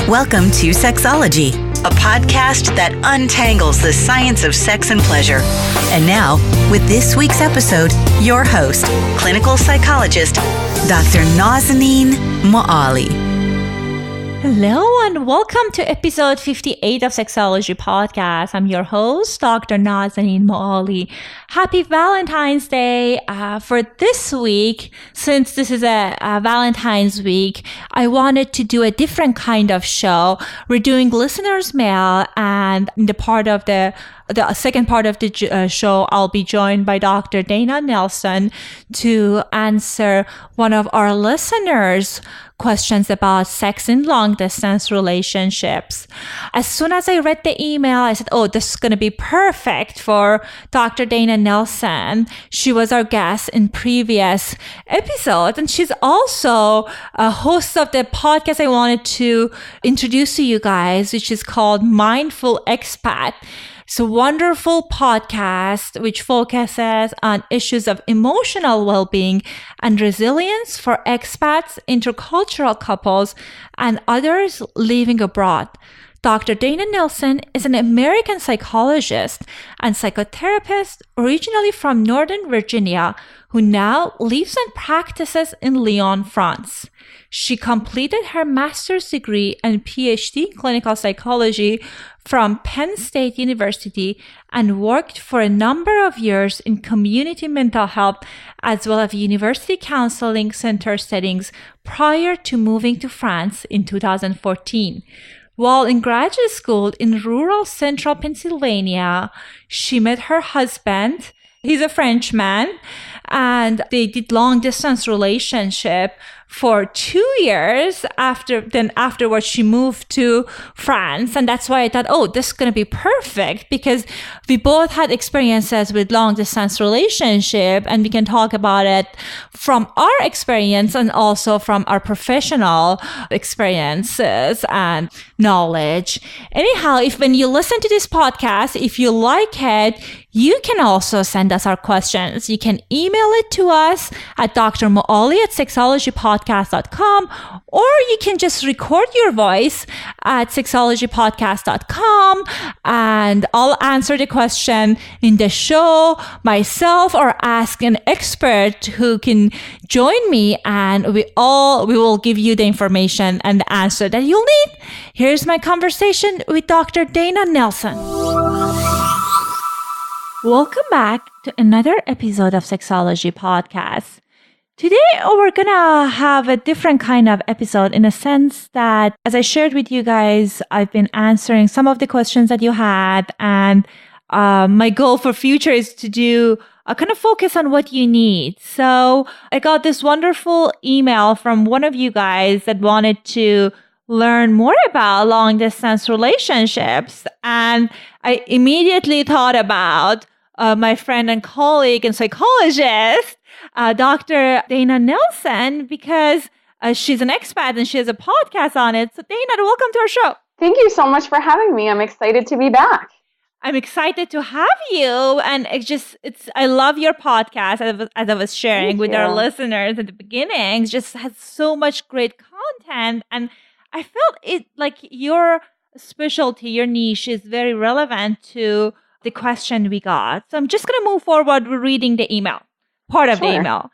Welcome to Sexology, a podcast that untangles the science of sex and pleasure. And now, with this week's episode, your host, clinical psychologist, Dr. Nazanin Moali. Hello and welcome to episode 58 of Sexology Podcast. I'm your host, Dr. Nazanin Moali. Happy Valentine's Day. For this week, since this is a Valentine's week, I wanted to do a different kind of show. We're doing listeners' mail, and in the second part of the show, I'll be joined by Dr. Dana Nelson to answer one of our listeners' questions about sex in long-distance relationships. As soon as I read the email, I said, this is going to be perfect for Dr. Dana Nelson. She was our guest in previous episodes, and she's also a host of the podcast I wanted to introduce to you guys, which is called Mindful Expat. It's a wonderful podcast which focuses on issues of emotional well-being and resilience for expats, intercultural couples, and others living abroad. Dr. Dana Nelson is an American psychologist and psychotherapist originally from Northern Virginia who now lives and practices in Lyon, France. She completed her master's degree and PhD in clinical psychology from Penn State University and worked for a number of years in community mental health as well as university counseling center settings prior to moving to France in 2014. While in graduate school in rural central Pennsylvania, she met her husband. He's a Frenchman, and they did long-distance relationship for 2 years. Afterwards, she moved to France. And that's why I thought, this is going to be perfect because we both had experiences with long-distance relationship, and we can talk about it from our experience and also from our professional experiences and knowledge. Anyhow, when you listen to this podcast, if you like it, you can also send us our questions. You can email it to us at drmoali@sexologypodcast.com, or you can just record your voice at sexologypodcast.com, and I'll answer the question in the show myself or ask an expert who can join me, and we will give you the information and the answer that you'll need. Here's my conversation with Dr. Dana Nelson. Welcome back to another episode of Sexology Podcast. Today, we're going to have a different kind of episode in a sense that, as I shared with you guys, I've been answering some of the questions that you had, and my goal for future is to do a kind of focus on what you need. So I got this wonderful email from one of you guys that wanted to learn more about long-distance relationships, and I immediately thought about my friend and colleague and psychologist, Dr. Dana Nelson, because she's an expat and she has a podcast on it. So Dana, welcome to our show. Thank you so much for having me. I'm excited to be back. I'm excited to have you. And I love your podcast, as I was sharing with our listeners at the beginning. It just has so much great content. And I felt it like your specialty, your niche is very relevant to the question we got. So I'm just going to move forward with reading the email, part of the email.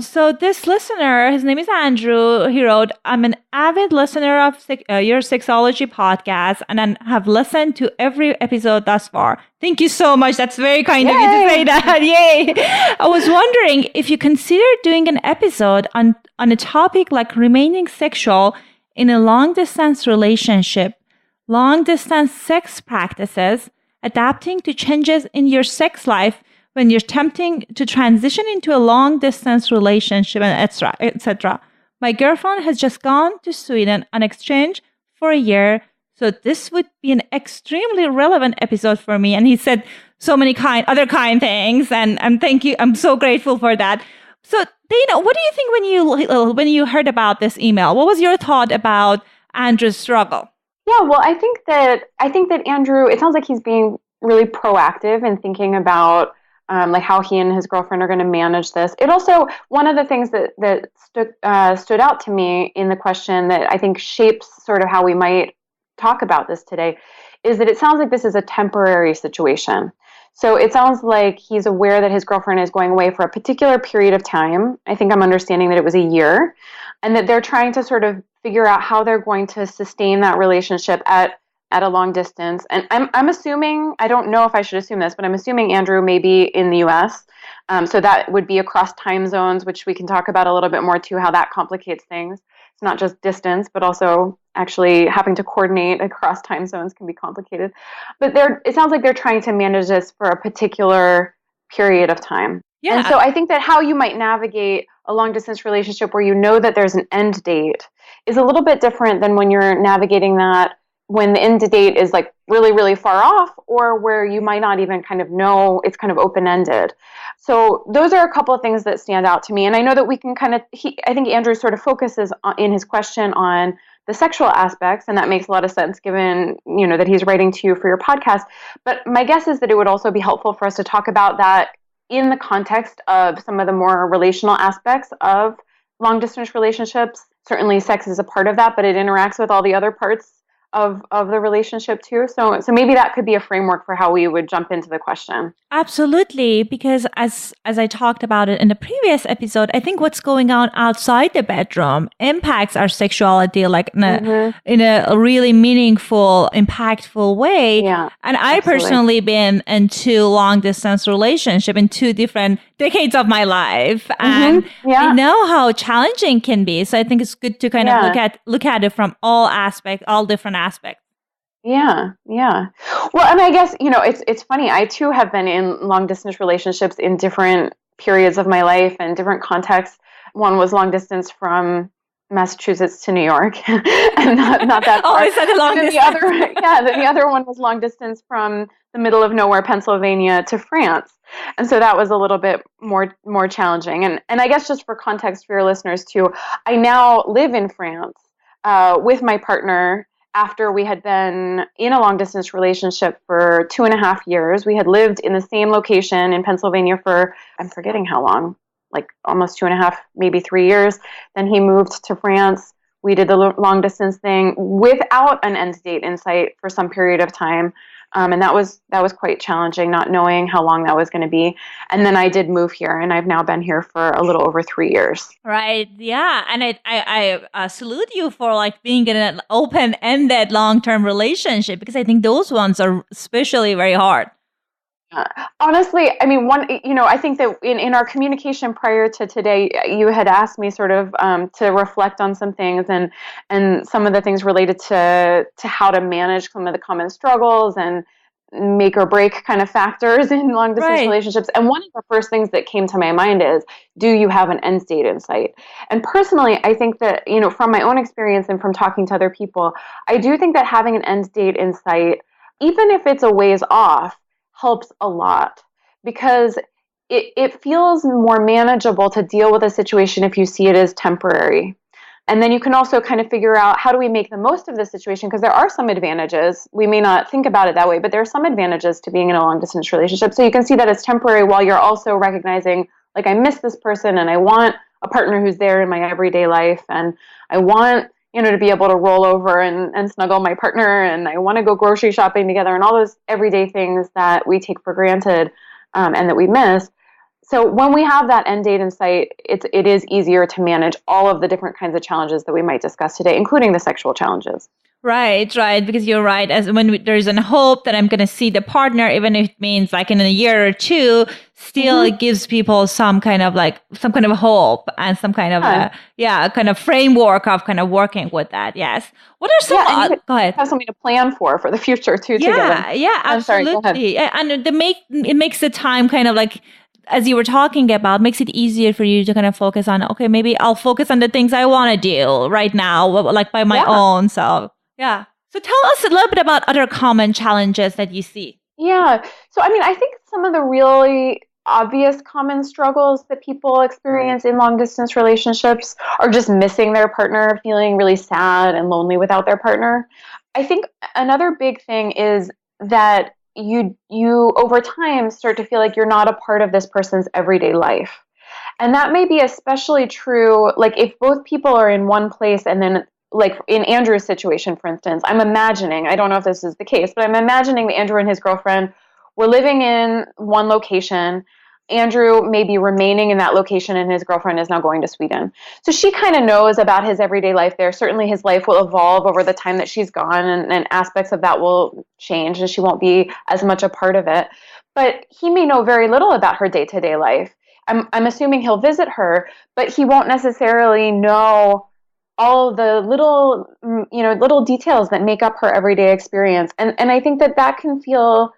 So this listener, his name is Andrew, he wrote, I'm an avid listener of your Sexology podcast, and I have listened to every episode thus far. Thank you so much. That's very kind of you to say that. Yay. I was wondering if you consider doing an episode on a topic like remaining sexual in a long-distance relationship, long-distance sex practices, adapting to changes in your sex life when you're attempting to transition into a long-distance relationship, and etc. My girlfriend has just gone to Sweden on exchange for a year, so this would be an extremely relevant episode for me. And he said so many other kind things, and thank you. I'm so grateful for that. So, Dana, what do you think when you heard about this email? What was your thought about Andrew's struggle? Yeah, well, I think that Andrew, it sounds like he's being really proactive and thinking about like how he and his girlfriend are going to manage this. It also, one of the things that stood out to me in the question that I think shapes sort of how we might talk about this today is that it sounds like this is a temporary situation. So it sounds like he's aware that his girlfriend is going away for a particular period of time. I think I'm understanding that it was a year, and that they're trying to sort of figure out how they're going to sustain that relationship at a long distance. And I'm assuming, I don't know if I should assume this, but I'm assuming Andrew may be in the US. So that would be across time zones, which we can talk about a little bit more too, how that complicates things. It's not just distance, but also actually having to coordinate across time zones can be complicated. But it sounds like they're trying to manage this for a particular period of time. Yeah. And so I think that how you might navigate a long distance relationship where you know that there's an end date is a little bit different than when you're navigating that when the end date is like really, really far off, or where you might not even kind of know, it's kind of open-ended. So those are a couple of things that stand out to me. And I know that we can kind of, I think Andrew sort of focuses in his question on the sexual aspects, and that makes a lot of sense given, that he's writing to you for your podcast. But my guess is that it would also be helpful for us to talk about that in the context of some of the more relational aspects of long-distance relationships. Certainly sex is a part of that, but it interacts with all the other parts of the relationship too. So maybe that could be a framework for how we would jump into the question. Absolutely, because as I talked about it in the previous episode, I think what's going on outside the bedroom impacts our sexuality like in a really meaningful, impactful way. Yeah, and I personally been in 2 long distance relationship in 2 different decades of my life, and I know how challenging it can be. So I think it's good to kind of look at it from all different aspects. Yeah. Well, and I guess, it's funny. I too have been in long distance relationships in different periods of my life and different contexts. One was long distance from Massachusetts to New York, and not that far. Oh, is that a long distance? The other one was long distance from the middle of nowhere, Pennsylvania, to France. And so that was a little bit more challenging. And I guess just for context for your listeners too, I now live in France with my partner. After we had been in a long-distance relationship for 2.5 years, we had lived in the same location in Pennsylvania for, I'm forgetting how long, like almost 2.5, maybe 3 years. Then he moved to France. We did the long-distance thing without an end date in sight for some period of time. And that was quite challenging, not knowing how long that was going to be. And then I did move here, and I've now been here for a little over 3 years. Right. Yeah. And I salute you for like being in an open-ended long-term relationship, because I think those ones are especially very hard. Honestly, I mean, I think that in our communication prior to today, you had asked me sort of to reflect on some things and some of the things related to how to manage some of the common struggles and make or break kind of factors in long distance relationships. And one of the first things that came to my mind is, do you have an end date in sight? And personally, I think that, from my own experience and from talking to other people, I do think that having an end date in sight, even if it's a ways off, helps a lot, because it feels more manageable to deal with a situation if you see it as temporary. And then you can also kind of figure out, how do we make the most of this situation? Because there are some advantages. We may not think about it that way, but there are some advantages to being in a long distance relationship. So you can see that it's temporary while you're also recognizing, like, I miss this person and I want a partner who's there in my everyday life, and I want to be able to roll over and snuggle my partner, and I want to go grocery shopping together, and all those everyday things that we take for granted and that we miss. So when we have that end date in sight, it is easier to manage all of the different kinds of challenges that we might discuss today, including the sexual challenges. Right, because you're right. As when there's a hope that I'm going to see the partner, even if it means like in a year or 2, still it gives people some kind of hope and some kind of kind of framework of kind of working with that. Yes. What are some? Go ahead. Have something to plan for the future too. Yeah, absolutely. Sorry, and it makes the time kind of like, as you were talking about, makes it easier for you to kind of focus on, okay, maybe I'll focus on the things I want to do right now, like by my own self. Yeah. So tell us a little bit about other common challenges that you see. Yeah. So, I mean, I think some of the really obvious common struggles that people experience in long distance relationships are just missing their partner, feeling really sad and lonely without their partner. I think another big thing is that, you over time start to feel like you're not a part of this person's everyday life. And that may be especially true, like if both people are in one place and then like in Andrew's situation, for instance, I'm imagining, I don't know if this is the case, but I'm imagining that Andrew and his girlfriend were living in one location. Andrew may be remaining in that location and his girlfriend is now going to Sweden. So she kind of knows about his everyday life there. Certainly his life will evolve over the time that she's gone, and aspects of that will change and she won't be as much a part of it. But he may know very little about her day-to-day life. I'm assuming he'll visit her, but he won't necessarily know all the little details that make up her everyday experience. And I think that can feel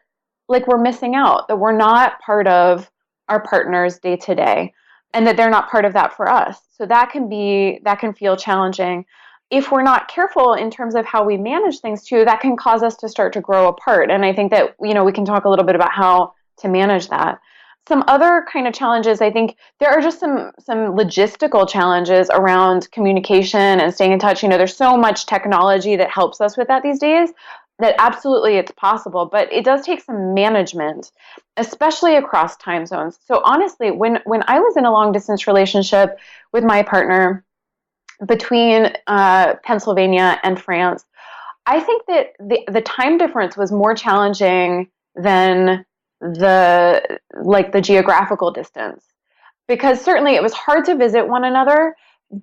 like we're missing out, that we're not part of our partner's day to day, and that they're not part of that for us. So that can feel challenging. If we're not careful in terms of how we manage things too, that can cause us to start to grow apart. And I think that, we can talk a little bit about how to manage that. Some other kind of challenges, I think there are just some logistical challenges around communication and staying in touch. There's so much technology that helps us with that these days, that absolutely it's possible, but it does take some management, especially across time zones. So honestly, when I was in a long distance relationship with my partner between Pennsylvania and France, I think that the time difference was more challenging than the geographical distance, because certainly it was hard to visit one another,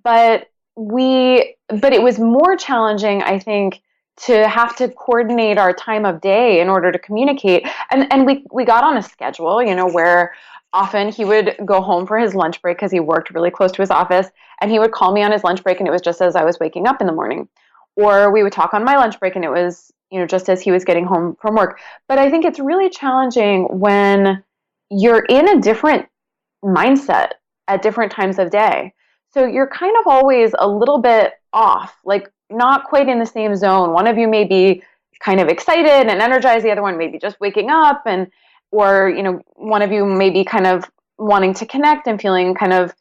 but it was more challenging, I think, to have to coordinate our time of day in order to communicate. And we got on a schedule, where often he would go home for his lunch break because he worked really close to his office, and he would call me on his lunch break and it was just as I was waking up in the morning. Or we would talk on my lunch break and it was, just as he was getting home from work. But I think it's really challenging when you're in a different mindset at different times of day. So you're kind of always a little bit off, like not quite in the same zone. One of you may be kind of excited and energized, the other one may be just waking up, or one of you may be kind of wanting to connect and feeling kind of,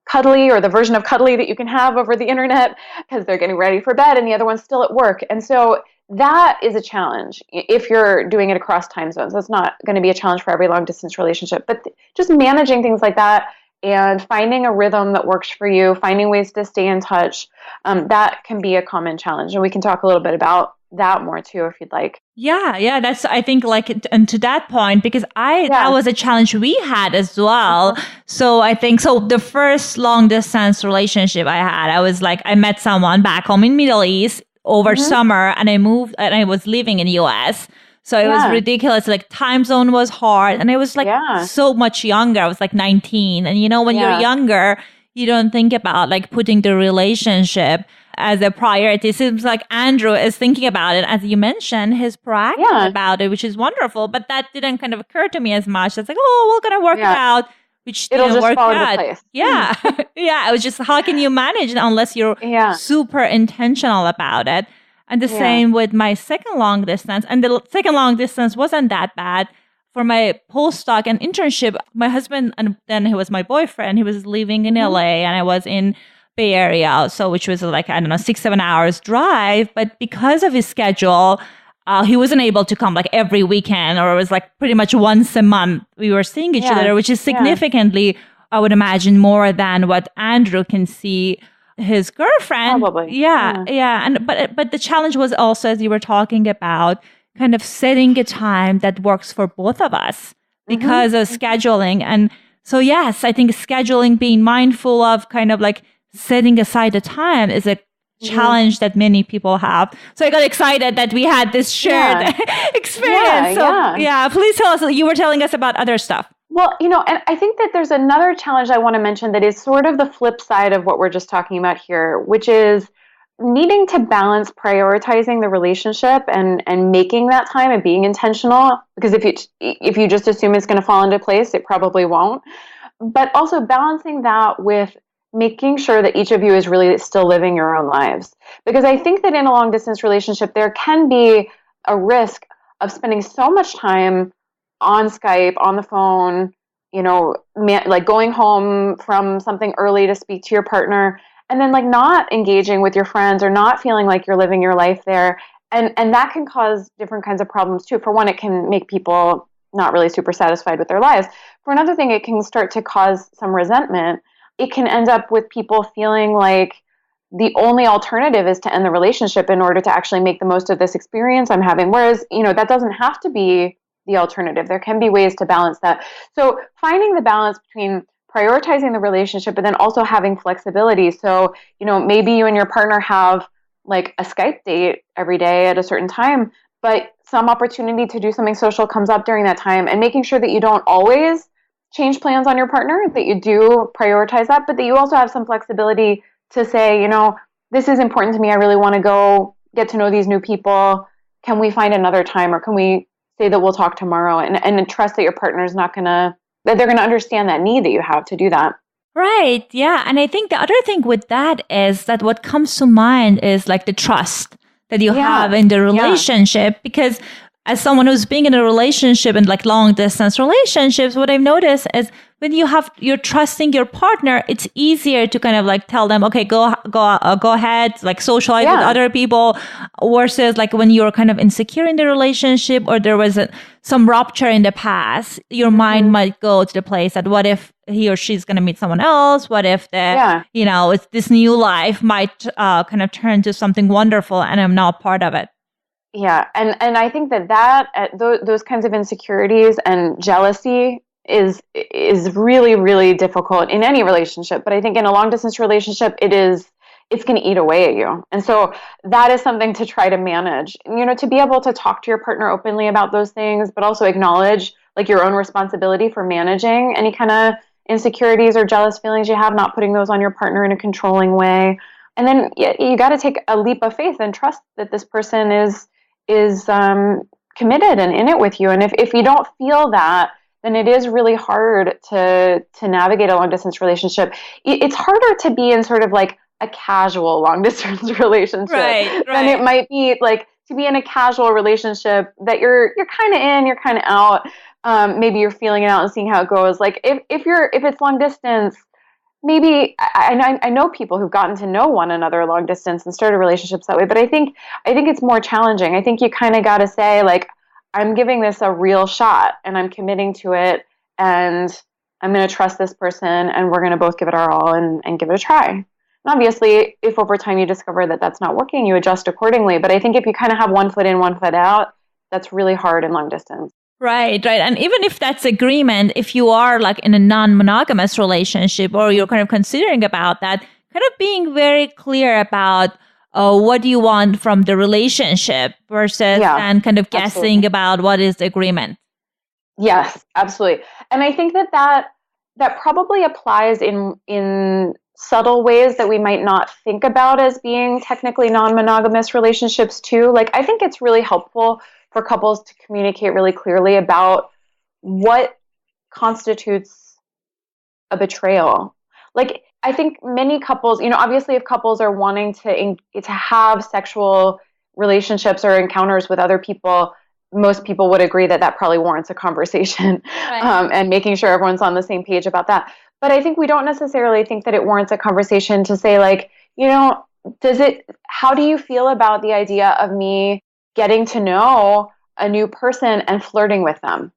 cuddly, or the version of cuddly that you can have over the internet because they're getting ready for bed, and the other one's still at work. And so that is a challenge if you're doing it across time zones. That's not going to be a challenge for every long distance relationship, but just managing things like that and finding a rhythm that works for you, finding ways to stay in touch, that can be a common challenge. And we can talk a little bit about that more too, if you'd like. Yeah. That's, I think, and to that point, because that was a challenge we had as well. Uh-huh. So I think, the first long distance relationship I had, I met someone back home in Middle East over summer, and I moved, and I was living in the US. So it was ridiculous. Time zone was hard, and I was so much younger. I was 19. And when you're younger, you don't think about putting the relationship as a priority. It seems like Andrew is thinking about it. As you mentioned, he's proactive about it, which is wonderful. But that didn't kind of occur to me as much. It's we're going to work it out, which it'll didn't just work fall out. into place. Yeah. Yeah. It was just, how can you manage it unless you're super intentional about it? And the same with my second long distance. And the second long distance wasn't that bad. For my postdoc and internship, my husband, and then he was my boyfriend, he was living in LA and I was in Bay Area. So which was 6-7 hours drive. But because of his schedule, he wasn't able to come every weekend, or it was pretty much once a month we were seeing each other, which is significantly, I would imagine, more than what Andrew can see his girlfriend. Probably. Yeah. And but the challenge was also, as you were talking about, kind of setting a time that works for both of us because of scheduling. And so, yes, I think scheduling, being mindful of kind of setting aside the time is a challenge that many people have. So I got excited that we had this shared experience. Please tell us, you were telling us about other stuff. Well, and I think that there's another challenge I want to mention that is sort of the flip side of what we're just talking about here, which is needing to balance prioritizing the relationship and making that time and being intentional. Because if you just assume it's going to fall into place, it probably won't. But also balancing that with making sure that each of you is really still living your own lives. Because I think that in a long distance relationship, there can be a risk of spending so much time on Skype, on the phone, going home from something early to speak to your partner, and then not engaging with your friends or not feeling like you're living your life there. And that can cause different kinds of problems too. For one, it can make people not really super satisfied with their lives. For another thing, it can start to cause some resentment. It can end up with people feeling like the only alternative is to end the relationship in order to actually make the most of this experience I'm having. Whereas, that doesn't have to be the alternative. There can be ways to balance that. So finding the balance between prioritizing the relationship, but then also having flexibility. So, maybe you and your partner have like a Skype date every day at a certain time, but some opportunity to do something social comes up during that time, and making sure that you don't always change plans on your partner, that you do prioritize that, but that you also have some flexibility to say, this is important to me. I really want to go get to know these new people. Can we find another time, or can we say that we'll talk tomorrow, and trust that your partner's that they're going to understand that need that you have to do that. Right. Yeah. And I think the other thing with that is that what comes to mind is like the trust that you have in the relationship, because as someone who's been in a relationship and like long distance relationships, what I've noticed is when you're trusting your partner, it's easier to kind of like tell them, okay, go ahead, like socialize with other people, versus like when you're kind of insecure in the relationship, or there was some rupture in the past, your mind might go to the place that what if he or she's going to meet someone else? What if it's this new life might kind of turn to something wonderful and I'm not part of it? Yeah. And I think that those kinds of insecurities and jealousy is really, really difficult in any relationship. But I think in a long distance relationship, it's going to eat away at you. And so that is something to try to manage, to be able to talk to your partner openly about those things, but also acknowledge like your own responsibility for managing any kind of insecurities or jealous feelings you have, not putting those on your partner in a controlling way. And then you got to take a leap of faith and trust that this person is committed and in it with you. And if you don't feel that, then it is really hard to navigate a long distance relationship. It's harder to be in sort of like a casual long distance relationship than it might be like to be in a casual relationship that you're kind of in, you're kind of out. Maybe you're feeling it out and seeing how it goes. Like if it's long distance, maybe I know people who've gotten to know one another long distance and started relationships that way. But I think it's more challenging. I think you kind of got to say like, I'm giving this a real shot and I'm committing to it, and I'm going to trust this person, and we're going to both give it our all and give it a try. And obviously, if over time you discover that that's not working, you adjust accordingly. But I think if you kind of have one foot in, one foot out, that's really hard in long distance. Right. And even if that's agreement, if you are like in a non-monogamous relationship, or you're kind of considering about that, kind of being very clear about what do you want from the relationship versus and kind of guessing about what is the agreement. Yes, absolutely. And I think that probably applies in subtle ways that we might not think about as being technically non-monogamous relationships too. Like I think it's really helpful for couples to communicate really clearly about what constitutes a betrayal. Like I think many couples, obviously if couples are wanting to have sexual relationships or encounters with other people, most people would agree that probably warrants a conversation and making sure everyone's on the same page about that. But I think we don't necessarily think that it warrants a conversation to say like, how do you feel about the idea of me getting to know a new person and flirting with them?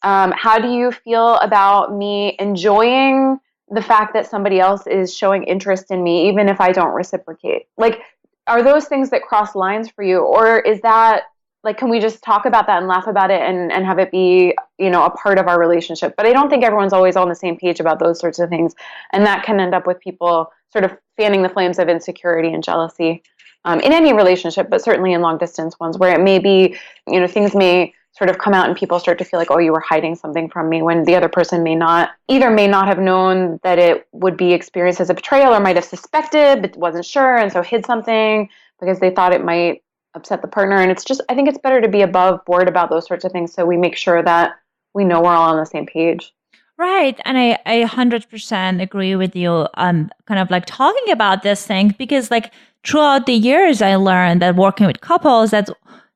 How do you feel about me enjoying the fact that somebody else is showing interest in me, even if I don't reciprocate? Like, are those things that cross lines for you? Or is that, like, can we just talk about that and laugh about it and have it be, a part of our relationship? But I don't think everyone's always on the same page about those sorts of things. And that can end up with people sort of fanning the flames of insecurity and jealousy in any relationship, but certainly in long distance ones where it may be, things may sort of come out and people start to feel like, oh, you were hiding something from me, when the other person may not have known that it would be experienced as a betrayal, or might have suspected but wasn't sure, and so hid something because they thought it might upset the partner. And I think it's better to be above board about those sorts of things, so we make sure that we know we're all on the same page. Right. And I 100% agree with you on kind of like talking about this thing, because like throughout the years, I learned that working with couples, that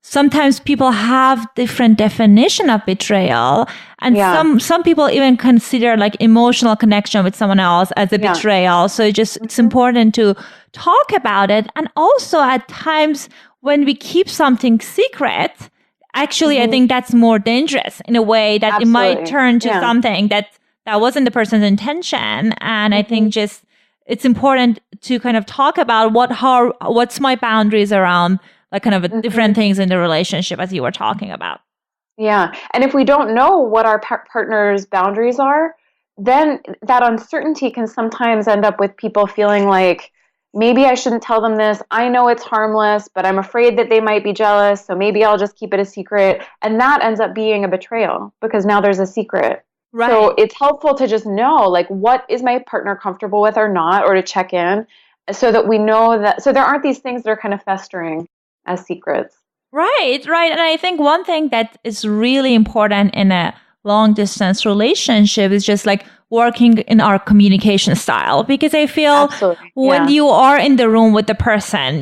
sometimes people have different definition of betrayal. And some people even consider like emotional connection with someone else as a betrayal. So it's important to talk about it. And also at times when we keep something secret, actually, I think that's more dangerous in a way that it might turn to something that wasn't the person's intention. And I think just it's important to kind of talk about what's my boundaries around like kind of different things in the relationship as you were talking about. Yeah. And if we don't know what our partner's boundaries are, then that uncertainty can sometimes end up with people feeling like, maybe I shouldn't tell them this. I know it's harmless, but I'm afraid that they might be jealous. So maybe I'll just keep it a secret. And that ends up being a betrayal because now there's a secret. Right. So it's helpful to just know, like, what is my partner comfortable with or not, or to check in so that we know that, so there aren't these things that are kind of festering as secrets. Right. And I think one thing that is really important in a long distance relationship is just like working in our communication style, because I feel when you are in the room with the person,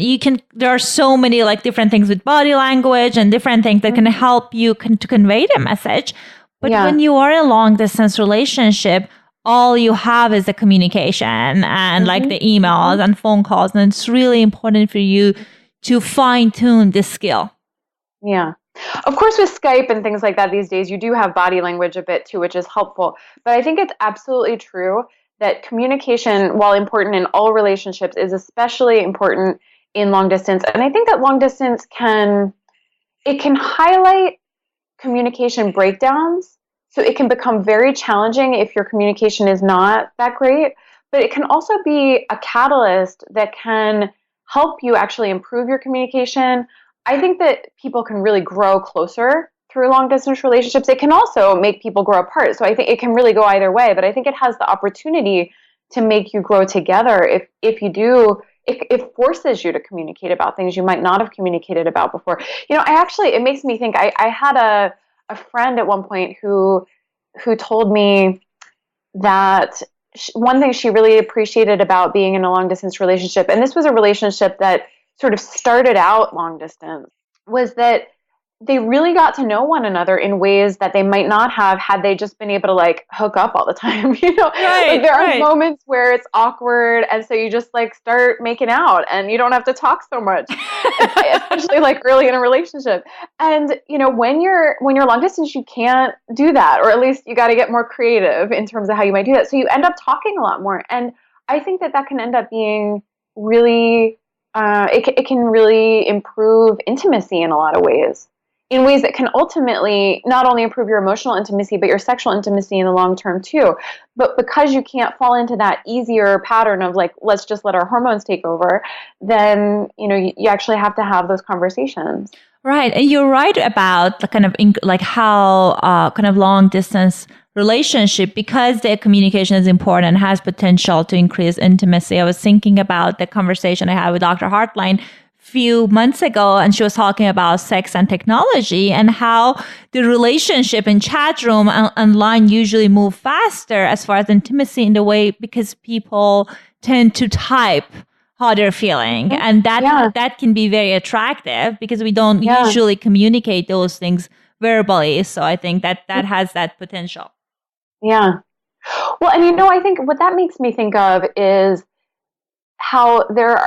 there are so many like different things with body language and different things that can help you to convey the message. But when you are in a long distance relationship, all you have is the communication and like the emails and phone calls. And it's really important for you to fine tune this skill. Yeah. Of course, with Skype and things like that these days, you do have body language a bit too, which is helpful. But I think it's absolutely true that communication, while important in all relationships, is especially important in long distance. And I think that long distance can highlight communication breakdowns. So it can become very challenging if your communication is not that great. But it can also be a catalyst that can help you actually improve your communication. I think that people can really grow closer through long distance relationships. It can also make people grow apart. So I think it can really go either way, but I think it has the opportunity to make you grow together if you do, it forces you to communicate about things you might not have communicated about before. You know, it makes me think, I had a friend at one point who told me that one thing she really appreciated about being in a long distance relationship, and this was a relationship that sort of started out long distance, was that they really got to know one another in ways that they might not have had they just been able to like hook up all the time. You know, like there are moments where it's awkward, and so you just like start making out, and you don't have to talk so much, especially like early in a relationship. And you know, when you're long distance, you can't do that, or at least you got to get more creative in terms of how you might do that. So you end up talking a lot more, and I think that can end up being really, it can really improve intimacy in a lot of ways. In ways that can ultimately not only improve your emotional intimacy, but your sexual intimacy in the long term too. But because you can't fall into that easier pattern of like, let's just let our hormones take over, then, you know, you actually have to have those conversations. Right. And you're right about the kind of like how kind of long distance relationship, because the communication is important and has potential to increase intimacy. I was thinking about the conversation I had with Dr. Hartline few months ago, and she was talking about sex and technology and how the relationship in chat room and online usually move faster as far as intimacy in the way, because people tend to type how they're feeling. And that can be very attractive because we don't usually communicate those things verbally. So I think that has that potential. Yeah. Well, and you know, I think what that makes me think of is how there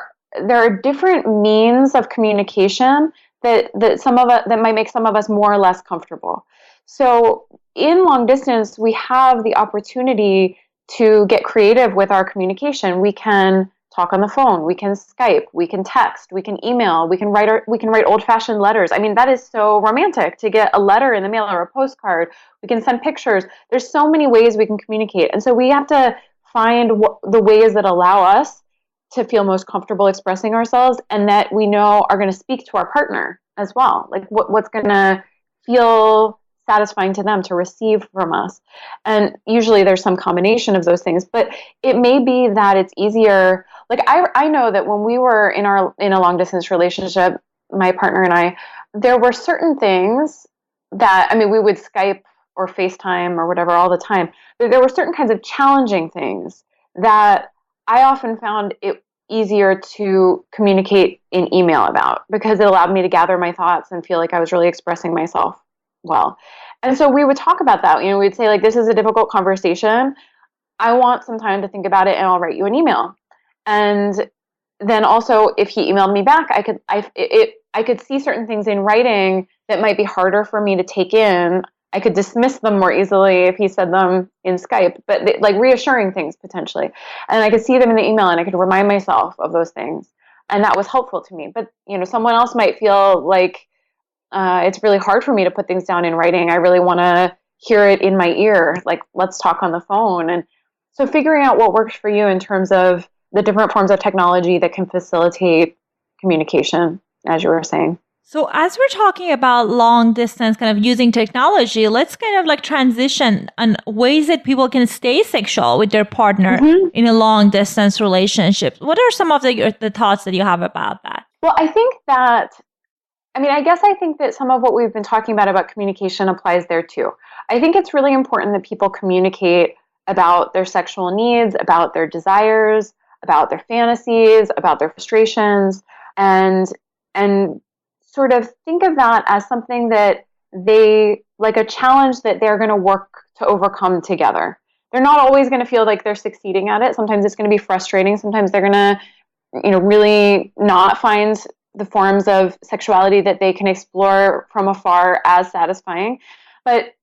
are different means of communication that might make some of us more or less comfortable. So in long distance, we have the opportunity to get creative with our communication. We can talk on the phone, we can Skype, we can text, we can email, we can write old-fashioned letters. I mean, that is so romantic to get a letter in the mail or a postcard. We can send pictures. There's so many ways we can communicate. And so we have to find the ways that allow us to feel most comfortable expressing ourselves and that we know are going to speak to our partner as well. Like what's going to feel satisfying to them to receive from us. And usually there's some combination of those things, but it may be that it's easier. Like I know that when we were in a long distance relationship, my partner and I, there were certain things that, I mean, we would Skype or FaceTime or whatever all the time, but there were certain kinds of challenging things that I often found it easier to communicate in email about because it allowed me to gather my thoughts and feel like I was really expressing myself well. And so we would talk about that. You know, we'd say like, this is a difficult conversation. I want some time to think about it and I'll write you an email. And then also if he emailed me back, I could see certain things in writing that might be harder for me to take in. I could dismiss them more easily if he said them in Skype, but like reassuring things potentially. And I could see them in the email and I could remind myself of those things. And that was helpful to me. But, someone else might feel like it's really hard for me to put things down in writing. I really want to hear it in my ear. Like, let's talk on the phone. And so figuring out what works for you in terms of the different forms of technology that can facilitate communication, as you were saying. So as we're talking about long distance kind of using technology, let's kind of like transition on ways that people can stay sexual with their partner in a long distance relationship. What are some of the thoughts that you have about that? Well, I think that some of what we've been talking about communication applies there too. I think it's really important that people communicate about their sexual needs, about their desires, about their fantasies, about their frustrations, and sort of think of that as something that like a challenge that they're going to work to overcome together. They're not always going to feel like they're succeeding at it. Sometimes it's going to be frustrating. Sometimes they're going to, really not find the forms of sexuality that they can explore from afar as satisfying. But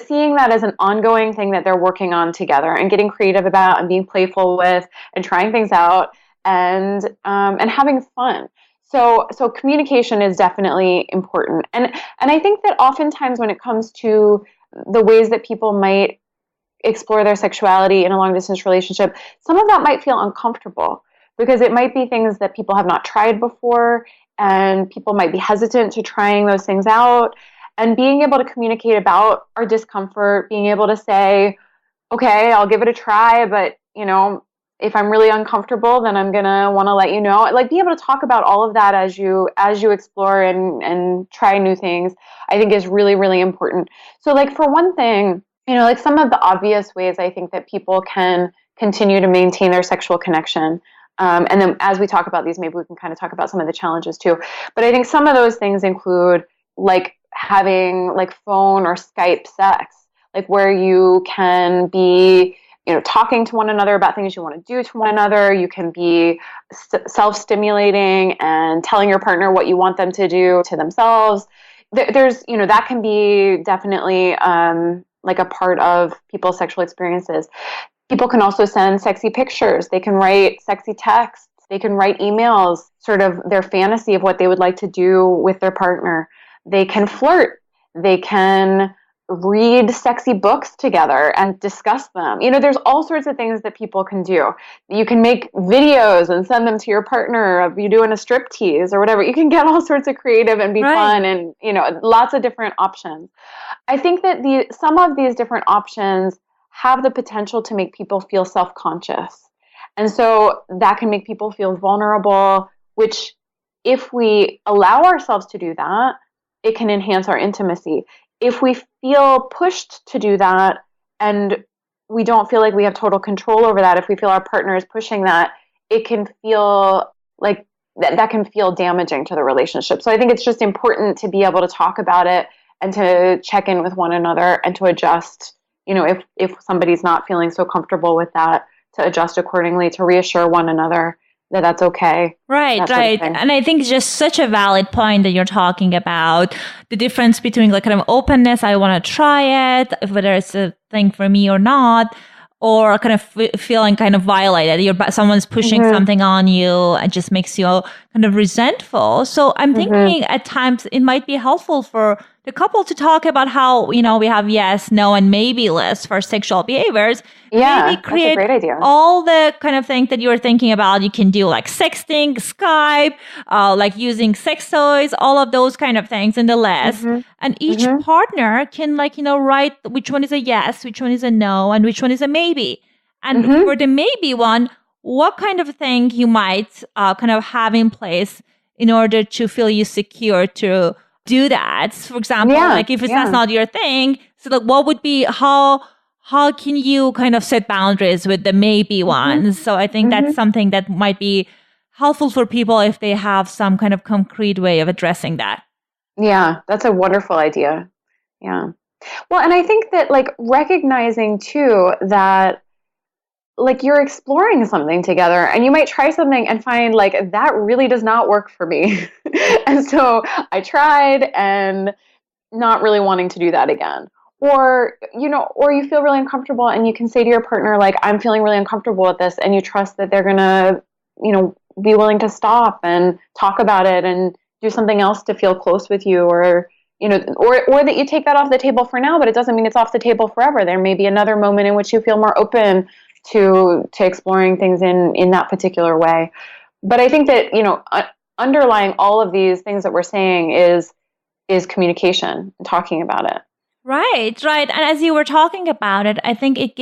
seeing that as an ongoing thing that they're working on together and getting creative about and being playful with and trying things out and having fun. So communication is definitely important. And I think that oftentimes when it comes to the ways that people might explore their sexuality in a long distance relationship, some of that might feel uncomfortable because it might be things that people have not tried before and people might be hesitant to trying those things out. And being able to communicate about our discomfort, being able to say, okay, I'll give it a try, but if I'm really uncomfortable, then I'm gonna want to let you know. Like, be able to talk about all of that as you explore and try new things, I think is really, really important. So, like, for one thing, like some of the obvious ways I think that people can continue to maintain their sexual connection. And then as we talk about these, maybe we can kind of talk about some of the challenges too. But I think some of those things include like having like phone or Skype sex, like where you can be talking to one another about things you want to do to one another. You can be self-stimulating and telling your partner what you want them to do to themselves. There's, that can be definitely like a part of people's sexual experiences. People can also send sexy pictures. They can write sexy texts. They can write emails, sort of their fantasy of what they would like to do with their partner. They can flirt. They can read sexy books together and discuss them. There's all sorts of things that people can do. You can make videos and send them to your partner of you doing a strip tease or whatever. You can get all sorts of creative and be fun and, lots of different options. I think that some of these different options have the potential to make people feel self-conscious. And so that can make people feel vulnerable, which if we allow ourselves to do that, it can enhance our intimacy. If we feel pushed to do that and we don't feel like we have total control over that, if we feel our partner is pushing that, it can feel like that can feel damaging to the relationship. So I think it's just important to be able to talk about it and to check in with one another and to adjust, if somebody's not feeling so comfortable with that, to adjust accordingly, to reassure one another that that's okay. Right. And I think it's just such a valid point that you're talking about the difference between like kind of openness, I want to try it, whether it's a thing for me or not, or kind of feeling kind of violated. Someone's pushing something on you and just makes you kind of resentful. So I'm thinking at times it might be helpful for the couple to talk about how, we have yes, no, and maybe lists for sexual behaviors. Yeah, maybe create that's a great idea. All the kind of thing that you were thinking about. You can do like sexting, Skype, like using sex toys, all of those kind of things in the list. And each partner can write which one is a yes, which one is a no, and which one is a maybe. And for the maybe one, what kind of thing you might kind of have in place in order to feel you secure to do that. For example, like if that's not your thing, so like what would be, how can you kind of set boundaries with the maybe ones? So I think that's something that might be helpful for people if they have some kind of concrete way of addressing that. Yeah, that's a wonderful idea. Yeah. Well, and I think that like recognizing too that like you're exploring something together, and you might try something and find like that really does not work for me. And so I tried and not really wanting to do that again. Or, or you feel really uncomfortable and you can say to your partner, like, I'm feeling really uncomfortable with this, and you trust that they're going to, be willing to stop and talk about it and do something else to feel close with you, or that you take that off the table for now, but it doesn't mean it's off the table forever. There may be another moment in which you feel more open to exploring things in that particular way. But I think that, underlying all of these things that we're saying is communication and talking about it. Right. And as you were talking about it, I think it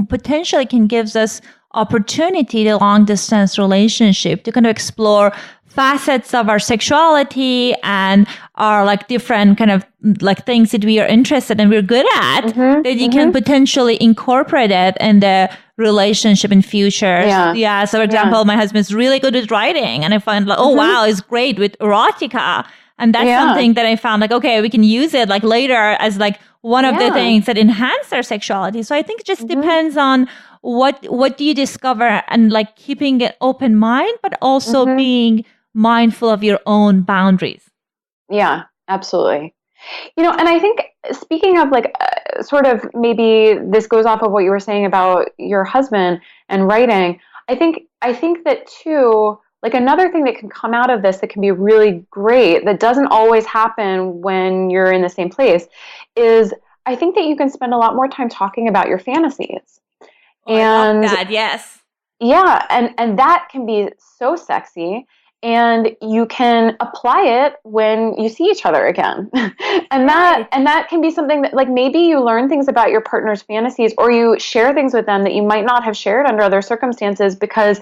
potentially can gives us opportunity to long distance relationship to kind of explore facets of our sexuality and our like different kind of like things that we are interested in, we're good at, that you can potentially incorporate it in the relationship in future. Yeah. So for example, my husband's really good at writing, and I find like, oh wow, he's great with erotica. And that's something that I found like, okay, we can use it like later as like one of the things that enhance our sexuality. So I think it just depends on what do you discover, and like keeping an open mind, but also being mindful of your own boundaries. Yeah, absolutely. And I think speaking of like sort of maybe this goes off of what you were saying about your husband and writing. I think that too, like another thing that can come out of this that can be really great, that doesn't always happen when you're in the same place, is I think that you can spend a lot more time talking about your fantasies. I love that, yes. Yeah, and that can be so sexy. And you can apply it when you see each other again. and that can be something that like maybe you learn things about your partner's fantasies, or you share things with them that you might not have shared under other circumstances because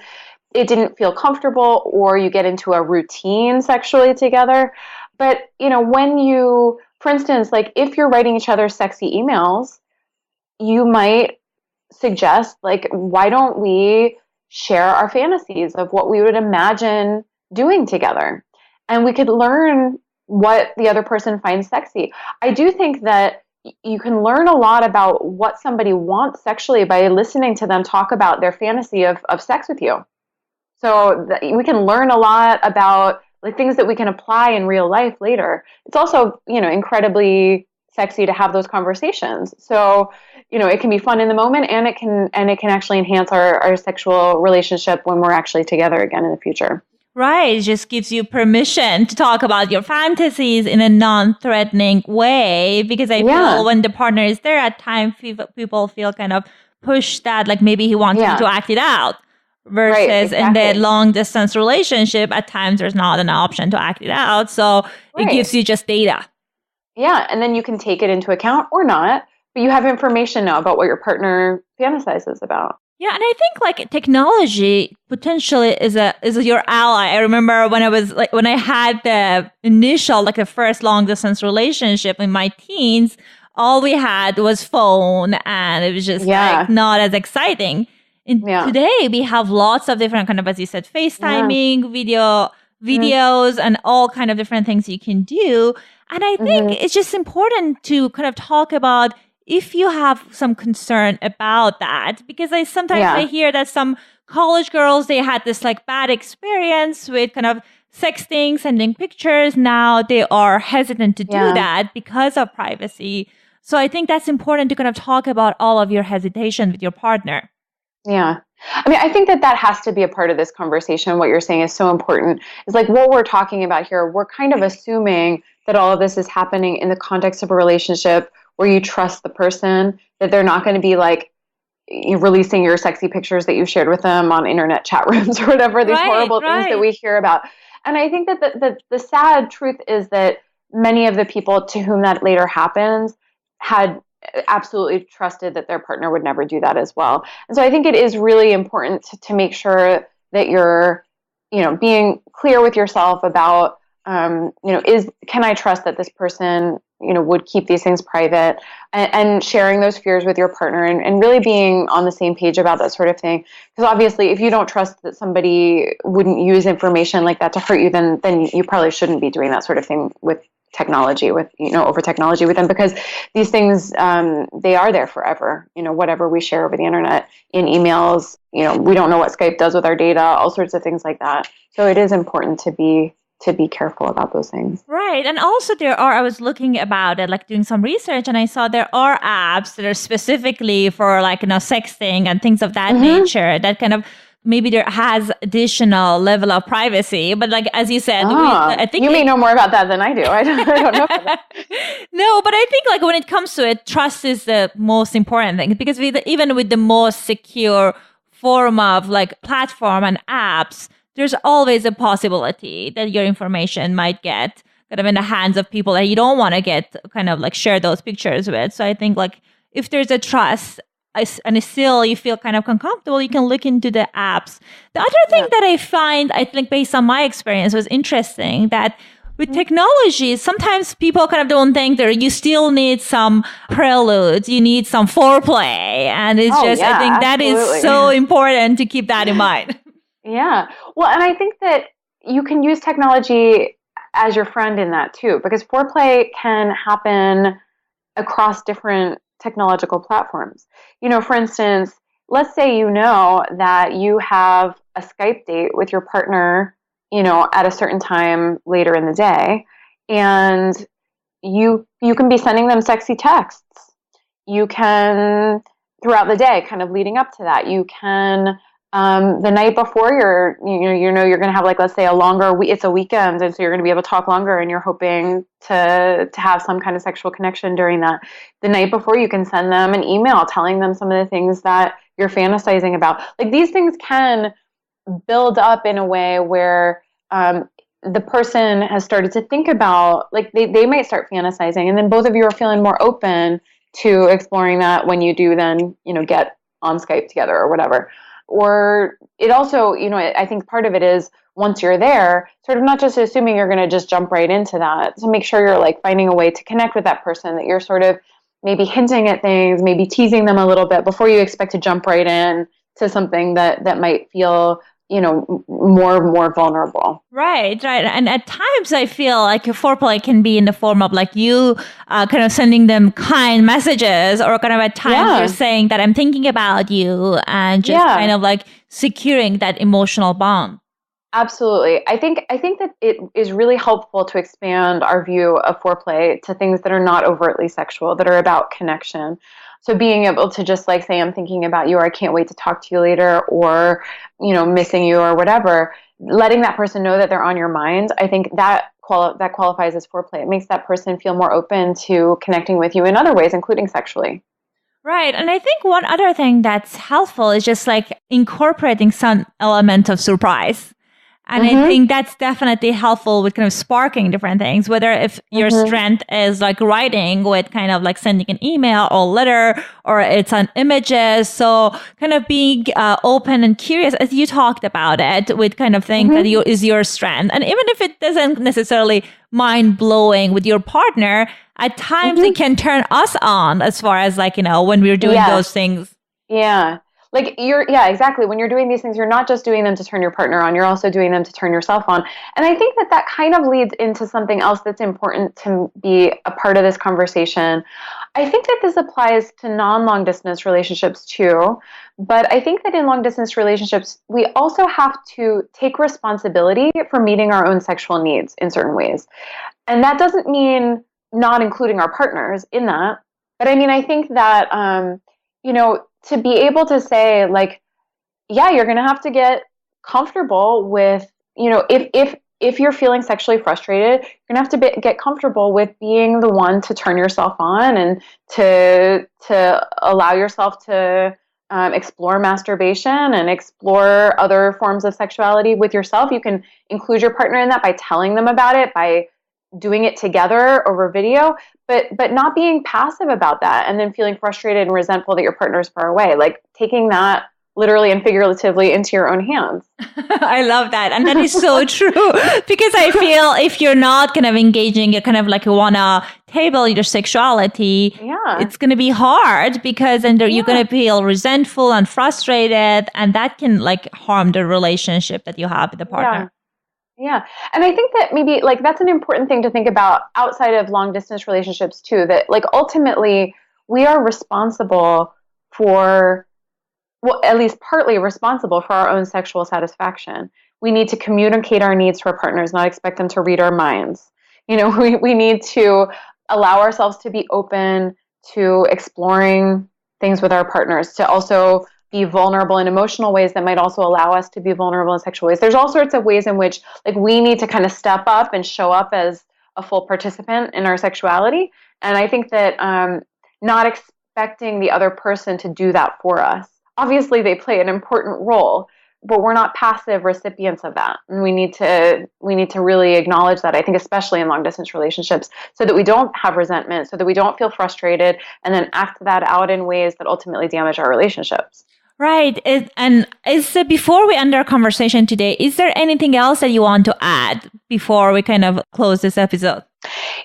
it didn't feel comfortable, or you get into a routine sexually together. But, when you, for instance, like if you're writing each other sexy emails, you might suggest like, why don't we share our fantasies of what we would imagine doing together, and we could learn what the other person finds sexy. I do think that you can learn a lot about what somebody wants sexually by listening to them talk about their fantasy of sex with you. So we can learn a lot about like things that we can apply in real life later. It's also, incredibly sexy to have those conversations. So, it can be fun in the moment, and it can actually enhance our sexual relationship when we're actually together again in the future. Right. It just gives you permission to talk about your fantasies in a non-threatening way, because I feel when the partner is there at times, people feel kind of pushed that like maybe he wants you to act it out, versus in the long distance relationship, at times there's not an option to act it out. So it gives you just data. Yeah. And then you can take it into account or not, but you have information now about what your partner fantasizes about. Yeah, and I think like technology potentially is your ally. I remember when I had the initial like the first long distance relationship in my teens, all we had was phone, and it was just like not as exciting. And today we have lots of different kind of, as you said, FaceTiming, videos, and all kind of different things you can do. And I think it's just important to kind of talk about if you have some concern about that, because I sometimes hear that some college girls, they had this like bad experience with kind of sexting, sending pictures. Now they are hesitant to do that because of privacy. So I think that's important to kind of talk about all of your hesitation with your partner. Yeah. I mean, I think that has to be a part of this conversation. What you're saying is so important. It's like what we're talking about here. We're kind of assuming that all of this is happening in the context of a relationship where you trust the person, that they're not going to be like releasing your sexy pictures that you shared with them on internet chat rooms or whatever, these horrible things that we hear about. And I think that the sad truth is that many of the people to whom that later happens had absolutely trusted that their partner would never do that as well. And so I think it is really important to make sure that you're, being clear with yourself about, can I trust that this person, would keep these things private, and sharing those fears with your partner, and really being on the same page about that sort of thing. Because obviously, if you don't trust that somebody wouldn't use information like that to hurt you, then you probably shouldn't be doing that sort of thing with technology with them, because these things, they are there forever. Whatever we share over the internet, in emails, we don't know what Skype does with our data, all sorts of things like that. So it is important to be careful about those things. Right. And also I was looking about it, like doing some research, and I saw there are apps that are specifically for like, sexting and things of that nature that kind of, maybe there has additional level of privacy, but like, as you said, I think you may know more about that than I do. I don't know about that. No, but I think like when it comes to it, trust is the most important thing, because even with the most secure form of like platform and apps, there's always a possibility that your information might get kind of in the hands of people that you don't want to get kind of like share those pictures with. So I think like if there's a trust and still you feel kind of uncomfortable, you can look into the apps. The other thing that I find, I think based on my experience, was interesting that with technology, sometimes people kind of don't think that you still need some preludes, you need some foreplay. And it's I think that is so important to keep that in mind. Yeah. Well, and I think that you can use technology as your friend in that too, because foreplay can happen across different technological platforms. For instance, let's say that you have a Skype date with your partner, at a certain time later in the day, and you can be sending them sexy texts. You can, throughout the day, kind of leading up to that, you can the night before you're going to have, like, let's say it's a weekend, and so you're going to be able to talk longer, and you're hoping to have some kind of sexual connection during that. The night before, you can send them an email telling them some of the things that you're fantasizing about. Like, these things can build up in a way where the person has started to think about, like, they might start fantasizing, and then both of you are feeling more open to exploring that when you do then, get on Skype together or whatever. Or it also, I think part of it is, once you're there, sort of not just assuming you're going to just jump right into that, to make sure you're like finding a way to connect with that person, that you're sort of maybe hinting at things, maybe teasing them a little bit before you expect to jump right in to something that might feel, more vulnerable. Right. And at times I feel like your foreplay can be in the form of like you kind of sending them kind messages, or kind of at times you're saying that I'm thinking about you, and just kind of like securing that emotional bond. Absolutely. I think that it is really helpful to expand our view of foreplay to things that are not overtly sexual, that are about connection. So being able to just like say, I'm thinking about you, or I can't wait to talk to you later, or, missing you, or whatever, letting that person know that they're on your mind, I think that qualifies as foreplay. It makes that person feel more open to connecting with you in other ways, including sexually. Right. And I think one other thing that's helpful is just like incorporating some element of surprise. And I think that's definitely helpful with kind of sparking different things, whether if your strength is like writing with kind of like sending an email or letter, or it's on images. So kind of being open and curious, as you talked about it, with kind of things that is your strength. And even if it doesn't necessarily mind blowing with your partner, at times it can turn us on, as far as like, when we're doing those things. Yeah. Like exactly. When you're doing these things, you're not just doing them to turn your partner on, you're also doing them to turn yourself on. And I think that kind of leads into something else that's important to be a part of this conversation. I think that this applies to non-long distance relationships too. But I think that in long distance relationships, we also have to take responsibility for meeting our own sexual needs in certain ways. And that doesn't mean not including our partners in that. But I mean, I think that, to be able to say, like, you're going to have to get comfortable with, if you're feeling sexually frustrated, you're going to have to get comfortable with being the one to turn yourself on, and to allow yourself to explore masturbation and explore other forms of sexuality with yourself. You can include your partner in that by telling them about it, by doing it together over video, but not being passive about that, and then feeling frustrated and resentful that your partner is far away. Like, taking that literally and figuratively into your own hands. I love that. And that is so true, because I feel if you're not kind of engaging, you kind of like want to table your sexuality, it's going to be hard, because then you're going to feel resentful and frustrated, and that can like harm the relationship that you have with the partner. Yeah. And I think that maybe like that's an important thing to think about outside of long distance relationships too, that like ultimately we are responsible for, well, at least partly responsible for our own sexual satisfaction. We need to communicate our needs to our partners, not expect them to read our minds. We need to allow ourselves to be open to exploring things with our partners, to also be vulnerable in emotional ways that might also allow us to be vulnerable in sexual ways. There's all sorts of ways in which like we need to kind of step up and show up as a full participant in our sexuality. And I think that not expecting the other person to do that for us. Obviously, they play an important role, but we're not passive recipients of that. And we need to really acknowledge that, I think, especially in long distance relationships, so that we don't have resentment, so that we don't feel frustrated and then act that out in ways that ultimately damage our relationships. Right. Before we end our conversation today, is there anything else that you want to add before we kind of close this episode?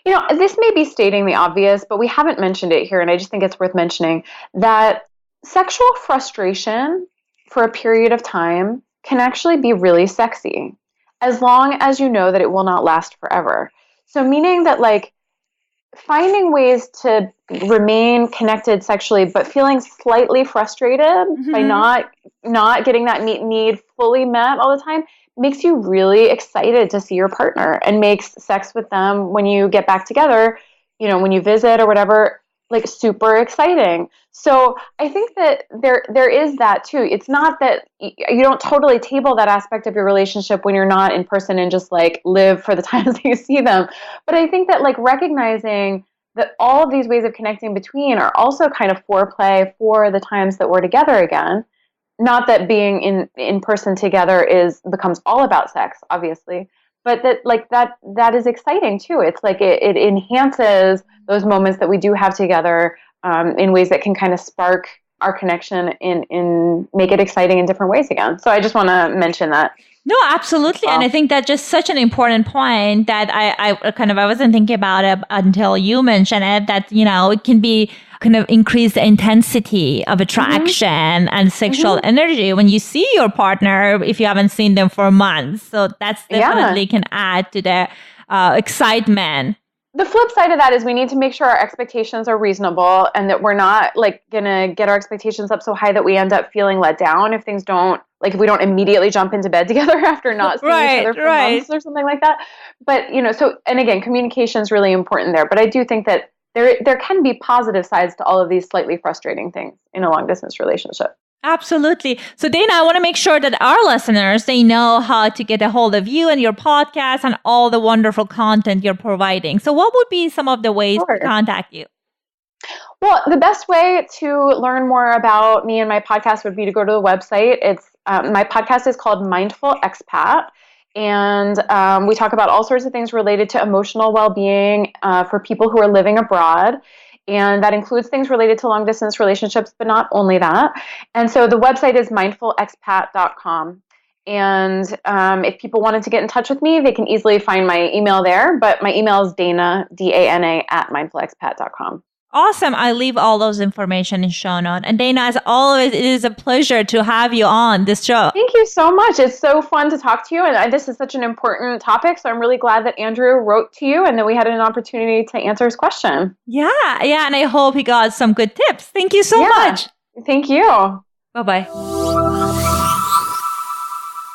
This may be stating the obvious, but we haven't mentioned it here, and I just think it's worth mentioning that sexual frustration for a period of time can actually be really sexy, as long as you know that it will not last forever. So meaning that like finding ways to remain connected sexually, but feeling slightly frustrated by not getting that need fully met all the time makes you really excited to see your partner and makes sex with them when you get back together, when you visit or whatever, like super exciting. So I think that there is that too. It's not that you don't totally table that aspect of your relationship when you're not in person and just like live for the times that you see them. But I think that like recognizing that all of these ways of connecting between are also kind of foreplay for the times that we're together again. Not that being in person together becomes all about sex, obviously, but that is exciting too. It's like it enhances those moments that we do have together in ways that can kind of spark our connection and make it exciting in different ways again. So I just want to mention that. No, absolutely. And I think that's just such an important point that I wasn't thinking about it until you mentioned it, that, it can be kind of increase the intensity of attraction and sexual energy when you see your partner if you haven't seen them for months. So that's definitely can add to the excitement. The flip side of that is we need to make sure our expectations are reasonable and that we're not like going to get our expectations up so high that we end up feeling let down if things don't, like if we don't immediately jump into bed together after not seeing each other for months or something like that. But, so, and again, communication is really important there. But I do think that there can be positive sides to all of these slightly frustrating things in a long distance relationship. Absolutely. So Dana, I want to make sure that our listeners, they know how to get a hold of you and your podcast and all the wonderful content you're providing. So what would be some of the ways to contact you? Well, the best way to learn more about me and my podcast would be to go to the website. It's my podcast is called Mindful Expat. And we talk about all sorts of things related to emotional well-being for people who are living abroad. And that includes things related to long-distance relationships, but not only that. And so the website is mindfulexpat.com. And if people wanted to get in touch with me, they can easily find my email there. But my email is Dana, D-A-N-A, @mindfulexpat.com. Awesome. I leave all those information in show notes. And Dana, as always, it is a pleasure to have you on this show. Thank you so much. It's so fun to talk to you. And this is such an important topic. So I'm really glad that Andrew wrote to you and that we had an opportunity to answer his question. Yeah. And I hope he got some good tips. Thank you so much. Thank you. Bye-bye.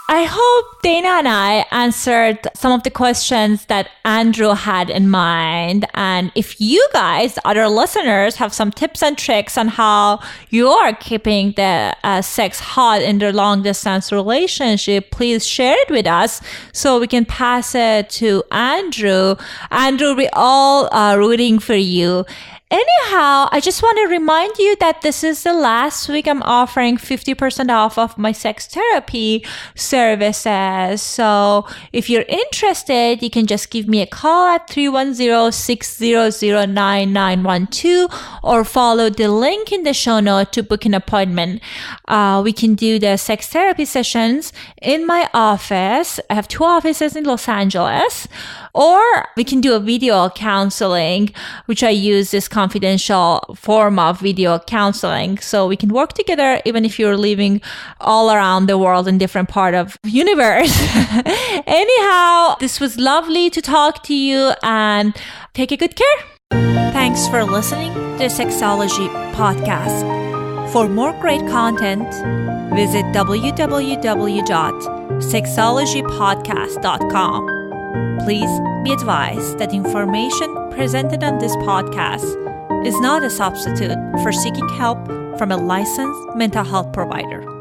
I hope Dana and I answered some of the questions that Andrew had in mind. And if you guys, other listeners, have some tips and tricks on how you are keeping the sex hot in the long distance relationship, please share it with us so we can pass it to Andrew. Andrew, we all are rooting for you. Anyhow, I just want to remind you that this is the last week I'm offering 50% off of my sex therapy services. So if you're interested, you can just give me a call at 310-600-9912 or follow the link in the show note to book an appointment. We can do the sex therapy sessions in my office. I have 2 offices in Los Angeles. Or we can do a video counseling, which I use this confidential form of video counseling. So we can work together even if you're living all around the world in different part of the universe. Anyhow, this was lovely to talk to you and take a good care. Thanks for listening to the Sexology Podcast. For more great content, visit www.sexologypodcast.com. Please be advised that information presented on this podcast is not a substitute for seeking help from a licensed mental health provider.